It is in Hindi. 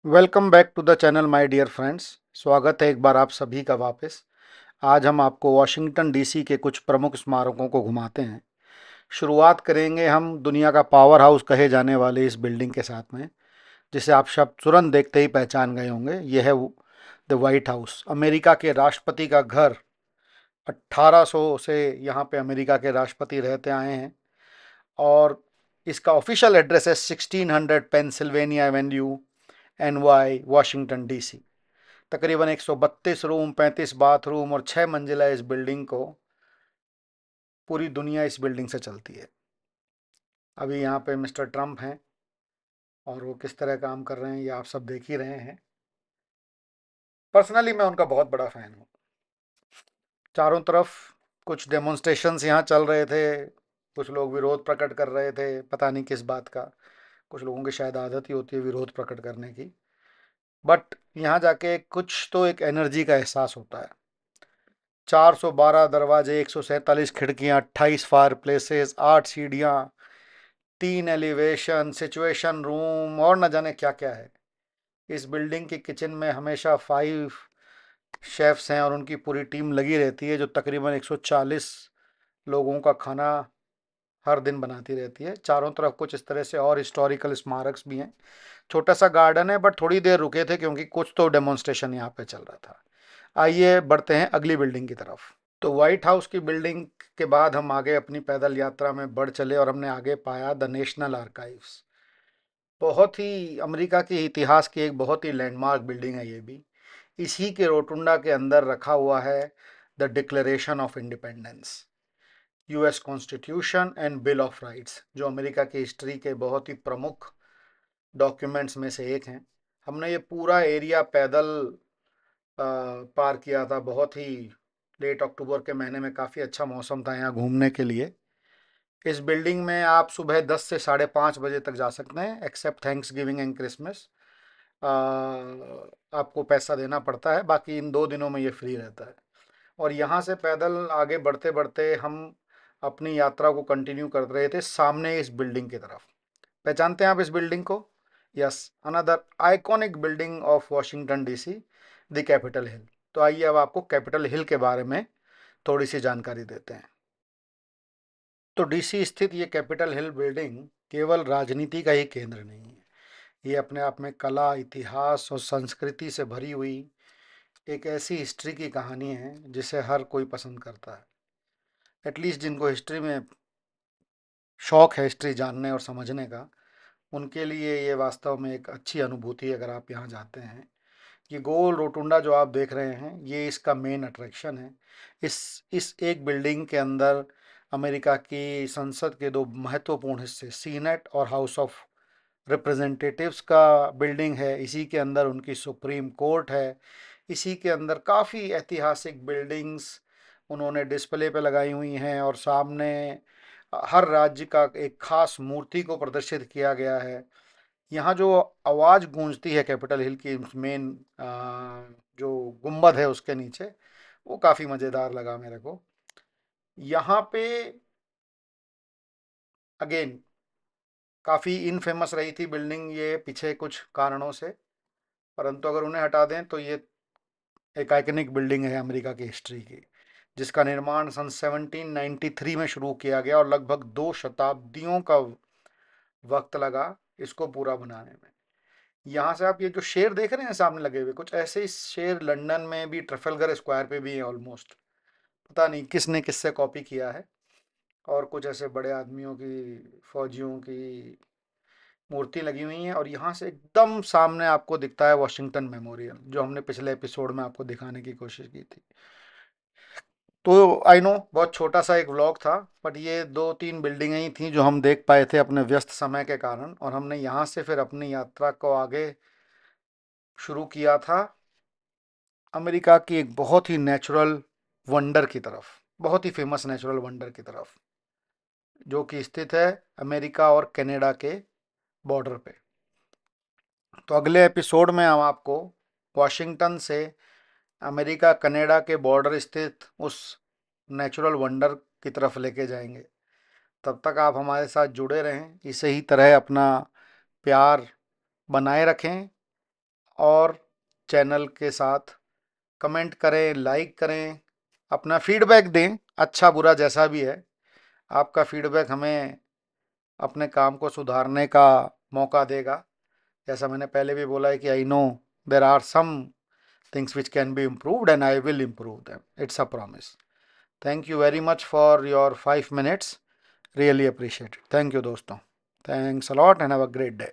Welcome back to the channel my dear friends. स्वागत है एक बार आप सभी का वापस। आज हम आपको वॉशिंगटन डीसी के कुछ प्रमुख स्मारकों को घुमाते हैं। शुरुआत करेंगे हम दुनिया का पावर हाउस कहे जाने वाले इस बिल्डिंग के साथ में, जिसे आप सब तुरंत देखते ही पहचान गए होंगे। यह है द वाइट हाउस, अमेरिका के राष्ट्रपति का घर। 1800 से यहाँ पे अमेरिका के राष्ट्रपति रहते आए हैं और इसका ऑफिशियल एड्रेस है 1600 Pennsylvania Avenue, NY, Washington DC. तकरीबन 132 रूम, 35 बाथरूम और 6 मंजिला इस बिल्डिंग को, पूरी दुनिया इस बिल्डिंग से चलती है। अभी यहाँ पे मिस्टर ट्रम्प हैं और वो किस तरह काम कर रहे हैं ये आप सब देख ही रहे हैं। पर्सनली मैं उनका बहुत बड़ा फ़ैन हूँ। चारों तरफ कुछ डेमोन्स्ट्रेशंस यहाँ चल रहे थे, कुछ लोग विरोध प्रकट कर रहे थे, पता नहीं किस बात का। कुछ लोगों की शायद आदत ही होती है विरोध प्रकट करने की। बट यहाँ जाके कुछ तो एक एनर्जी का एहसास होता है। 412 दरवाजे, 147 खिड़कियां, 28 फायर प्लेसेस, 8 सीढ़ियां, 3 एलिवेशन, सिचुएशन रूम और न जाने क्या क्या है। इस बिल्डिंग की किचन में हमेशा 5 शेफ्स हैं और उनकी पूरी टीम लगी रहती है, जो तकरीबन 140 लोगों का खाना हर दिन बनाती रहती है। चारों तरफ कुछ इस तरह से और हिस्टोरिकल स्मारक्स भी हैं। छोटा सा गार्डन है, बट थोड़ी देर रुके थे क्योंकि कुछ तो डेमोन्स्ट्रेशन यहाँ पे चल रहा था। आइए बढ़ते हैं अगली बिल्डिंग की तरफ। तो व्हाइट हाउस की बिल्डिंग के बाद हम आगे अपनी पैदल यात्रा में बढ़ चले और हमने आगे पाया द नेशनल आर्काइव्स। बहुत ही अमेरिका के इतिहास की एक बहुत ही लैंडमार्क बिल्डिंग है ये भी। इसी के रोटुंडा के अंदर रखा हुआ है the declaration of independence, US constitution and bill of rights, जो अमेरिका की हिस्ट्री के बहुत ही प्रमुख डॉक्यूमेंट्स में से एक हैं। हमने ये पूरा एरिया पैदल पार किया था। बहुत ही लेट अक्टूबर के महीने में काफ़ी अच्छा मौसम था यहाँ घूमने के लिए। इस बिल्डिंग में आप सुबह 10 से 5:30 बजे तक जा सकते हैं, except Thanksgiving and Christmas. आपको पैसा देना पड़ता है, बाकी इन 2 दिनों में ये फ्री रहता है। और यहाँ से पैदल आगे बढ़ते बढ़ते हम अपनी यात्रा को कंटिन्यू कर रहे थे सामने इस बिल्डिंग की तरफ। पहचानते हैं आप इस बिल्डिंग को? Yes, another iconic building of Washington DC, the Capitol Hill. तो आइए अब आपको कैपिटल हिल के बारे में थोड़ी सी जानकारी देते हैं। तो डीसी स्थित ये कैपिटल हिल बिल्डिंग केवल राजनीति का ही केंद्र नहीं है। ये अपने आप में कला, इतिहास और संस्कृति से भरी हुई एक ऐसी हिस्ट्री की कहानी है जिसे हर कोई पसंद करता है। एटलीस्ट जिनको हिस्ट्री में शौक है, हिस्ट्री जानने और समझने का, उनके लिए ये वास्तव में एक अच्छी अनुभूति है अगर आप यहाँ जाते हैं। ये गोल रोटुंडा जो आप देख रहे हैं ये इसका मेन अट्रैक्शन है। इस एक बिल्डिंग के अंदर अमेरिका की संसद के दो महत्वपूर्ण हिस्से, सीनेट और हाउस ऑफ रिप्रेजेंटेटिव्स का बिल्डिंग है। इसी के अंदर उनकी सुप्रीम कोर्ट है। इसी के अंदर काफ़ी ऐतिहासिक बिल्डिंग्स उन्होंने डिस्प्ले पे लगाई हुई हैं और सामने हर राज्य का एक खास मूर्ति को प्रदर्शित किया गया है। यहाँ जो आवाज़ गूंजती है कैपिटल हिल की मेन जो गुंबद है उसके नीचे, वो काफ़ी मज़ेदार लगा मेरे को। यहाँ पे अगेन काफ़ी इनफेमस रही थी बिल्डिंग ये पीछे कुछ कारणों से, परंतु अगर उन्हें हटा दें तो ये एक आइकनिक बिल्डिंग है अमेरिका की हिस्ट्री की, जिसका निर्माण सन 1793 में शुरू किया गया और लगभग 2 शताब्दियों का वक्त लगा इसको पूरा बनाने में। यहाँ से आप ये जो शेर देख रहे हैं सामने लगे हुए, कुछ ऐसे ही शेर लंदन में भी ट्रफेलगर स्क्वायर पे भी है ऑलमोस्ट। पता नहीं किसने किससे कॉपी किया है। और कुछ ऐसे बड़े आदमियों की, फौजियों की मूर्ति लगी हुई हैं। और यहाँ से एकदम सामने आपको दिखता है वॉशिंगटन मेमोरियल, जो हमने पिछले एपिसोड में आपको दिखाने की कोशिश की थी। तो आई नो बहुत छोटा सा एक व्लॉग था, बट ये 2-3 बिल्डिंगें ही थी जो हम देख पाए थे अपने व्यस्त समय के कारण, और हमने यहाँ से फिर अपनी यात्रा को आगे शुरू किया था अमेरिका की एक बहुत ही नेचुरल वंडर की तरफ, बहुत ही फेमस नेचुरल वंडर की तरफ, जो कि स्थित है अमेरिका और कनाडा के बॉर्डर पे। तो अगले एपिसोड में हम आपको वॉशिंगटन से अमेरिका कनाडा के बॉर्डर स्थित उस नेचुरल वंडर की तरफ लेके जाएंगे। तब तक आप हमारे साथ जुड़े रहें, इसे ही तरह अपना प्यार बनाए रखें। और चैनल के साथ कमेंट करें, लाइक करें, अपना फीडबैक दें, अच्छा बुरा जैसा भी है। आपका फीडबैक हमें अपने काम को सुधारने का मौका देगा। जैसा मैंने पहले भी बोला है कि I know there are some things which can be improved and I will improve them, it's a promise. Thank you very much for your 5 minutes, really appreciate. Thank you दोस्तों, thanks a lot and have a great day.